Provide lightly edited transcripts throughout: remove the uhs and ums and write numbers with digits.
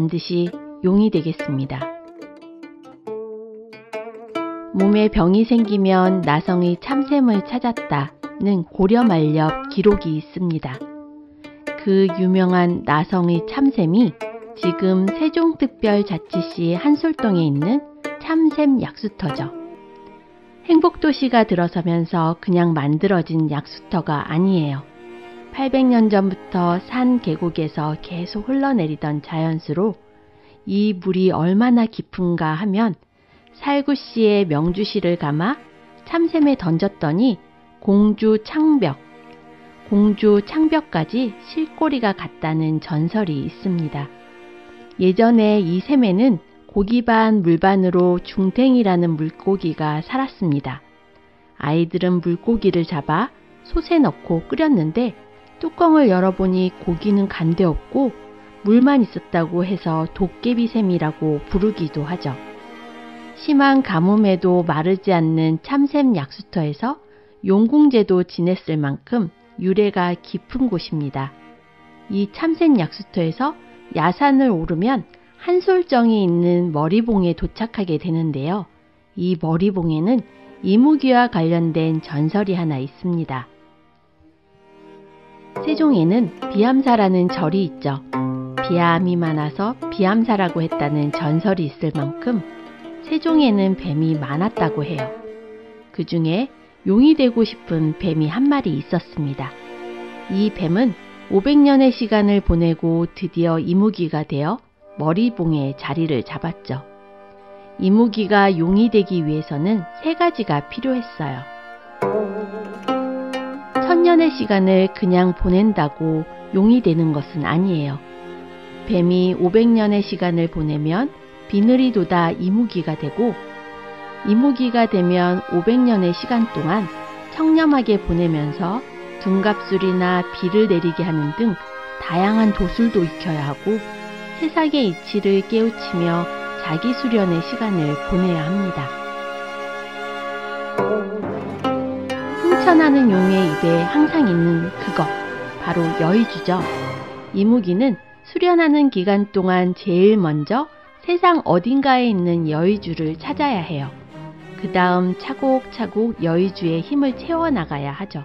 반드시 용이 되겠습니다. 몸에 병이 생기면 나성의 참샘을 찾았다는 고려만렵 기록이 있습니다. 그 유명한 나성의 참샘이 지금 세종특별자치시 한솔동에 있는 참샘 약수터죠. 행복도시가 들어서면서 그냥 만들어진 약수터가 아니에요. 800년 전부터 산 계곡에서 계속 흘러내리던 자연수로 이 물이 얼마나 깊은가 하면 살구씨의 명주실을 감아 참샘에 던졌더니 공주 창벽까지 실꼬리가 갔다는 전설이 있습니다. 예전에 이 샘에는 고기 반 물 반으로 중탱이라는 물고기가 살았습니다. 아이들은 물고기를 잡아 솥에 넣고 끓였는데 뚜껑을 열어보니 고기는 간데없고 물만 있었다고 해서 도깨비샘이라고 부르기도 하죠. 심한 가뭄에도 마르지 않는 참샘 약수터에서 용궁제도 지냈을 만큼 유래가 깊은 곳입니다. 이 참샘 약수터에서 야산을 오르면 한솔정이 있는 머리봉에 도착하게 되는데요. 이 머리봉에는 이무기와 관련된 전설이 하나 있습니다. 세종에는 비암사라는 절이 있죠. 비암이 많아서 비암사라고 했다는 전설이 있을 만큼 세종에는 뱀이 많았다고 해요. 그 중에 용이 되고 싶은 뱀이 한 마리 있었습니다. 이 뱀은 500년의 시간을 보내고 드디어 이무기가 되어 머리봉에 자리를 잡았죠. 이무기가 용이 되기 위해서는 3가지가 필요했어요. 1000년의 시간을 그냥 보낸다고 용이 되는 것은 아니에요. 뱀이 500년의 시간을 보내면 비늘이 돋아 이무기가 되고, 이무기가 되면 500년의 시간 동안 청렴하게 보내면서 둔갑술이나 비를 내리게 하는 등 다양한 도술도 익혀야 하고 세상의 이치를 깨우치며 자기 수련의 시간을 보내야 합니다. 승천하는 용의 입에 항상 있는 그것, 바로 여의주죠. 이무기는 수련하는 기간 동안 제일 먼저 세상 어딘가에 있는 여의주를 찾아야 해요. 그 다음 차곡차곡 여의주의 힘을 채워나가야 하죠.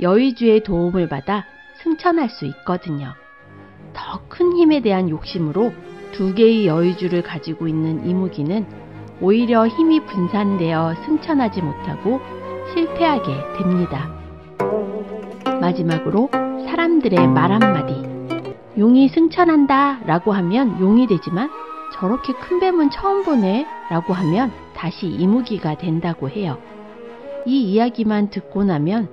여의주의 도움을 받아 승천할 수 있거든요. 더 큰 힘에 대한 욕심으로 2개의 여의주를 가지고 있는 이무기는 오히려 힘이 분산되어 승천하지 못하고 실패하게 됩니다. 마지막으로 사람들의 말 한마디. 용이 승천한다 라고 하면 용이 되지만 저렇게 큰 뱀은 처음 보네 라고 하면 다시 이무기가 된다고 해요. 이 이야기만 듣고 나면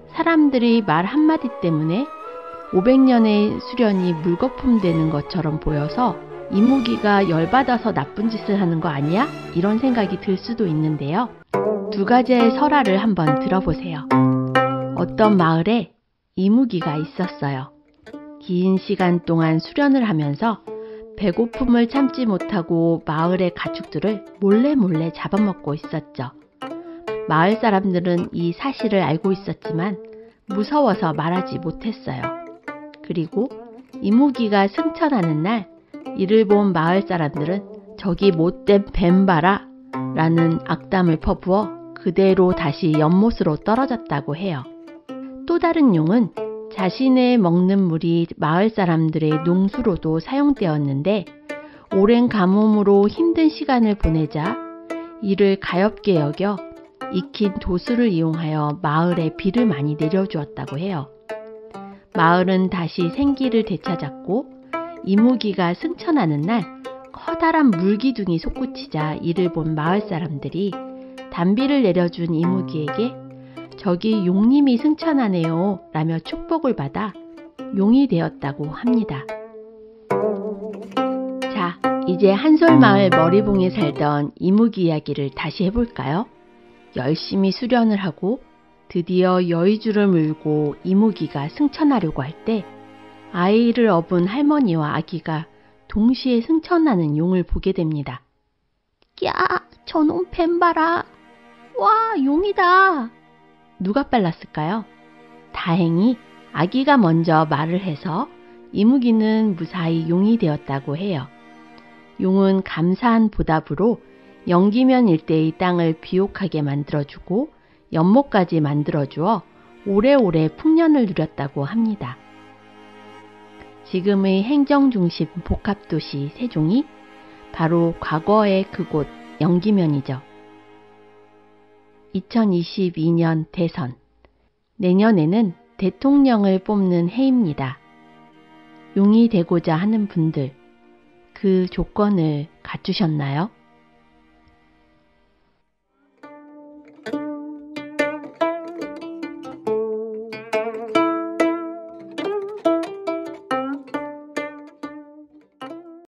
사람들이 말 한마디 때문에 500년의 수련이 물거품 되는 것처럼 보여서 이무기가 열받아서 나쁜 짓을 하는 거 아니야? 이런 생각이 들 수도 있는데요. 2가지의 설화를 한번 들어보세요. 어떤 마을에 이무기가 있었어요. 긴 시간 동안 수련을 하면서 배고픔을 참지 못하고 마을의 가축들을 몰래 잡아먹고 있었죠. 마을 사람들은 이 사실을 알고 있었지만 무서워서 말하지 못했어요. 그리고 이무기가 승천하는 날 이를 본 마을 사람들은 저기 못된 뱀 봐라 라는 악담을 퍼부어 그대로 다시 연못으로 떨어졌다고 해요. 또 다른 용은 자신의 먹는 물이 마을 사람들의 농수로도 사용되었는데 오랜 가뭄으로 힘든 시간을 보내자 이를 가엾게 여겨 익힌 도수를 이용하여 마을에 비를 많이 내려주었다고 해요. 마을은 다시 생기를 되찾았고 이무기가 승천하는 날 커다란 물기둥이 솟구치자 이를 본 마을 사람들이 단비를 내려준 이무기에게 저기 용님이 승천하네요 라며 축복을 받아 용이 되었다고 합니다. 자, 이제 한솔마을 머리봉에 살던 이무기 이야기를 다시 해볼까요? 열심히 수련을 하고 드디어 여의주를 물고 이무기가 승천하려고 할 때 아이를 업은 할머니와 아기가 동시에 승천하는 용을 보게 됩니다. 야, 저놈 뱀 봐라. 와, 용이다. 누가 빨랐을까요? 다행히 아기가 먼저 말을 해서 이무기는 무사히 용이 되었다고 해요. 용은 감사한 보답으로 영기면 일대의 땅을 비옥하게 만들어주고 연못까지 만들어주어 오래오래 풍년을 누렸다고 합니다. 지금의 행정중심 복합도시 세종이 바로 과거의 그곳 영기면이죠. 2022년 대선. 내년에는 대통령을 뽑는 해입니다. 용이 되고자 하는 분들, 그 조건을 갖추셨나요?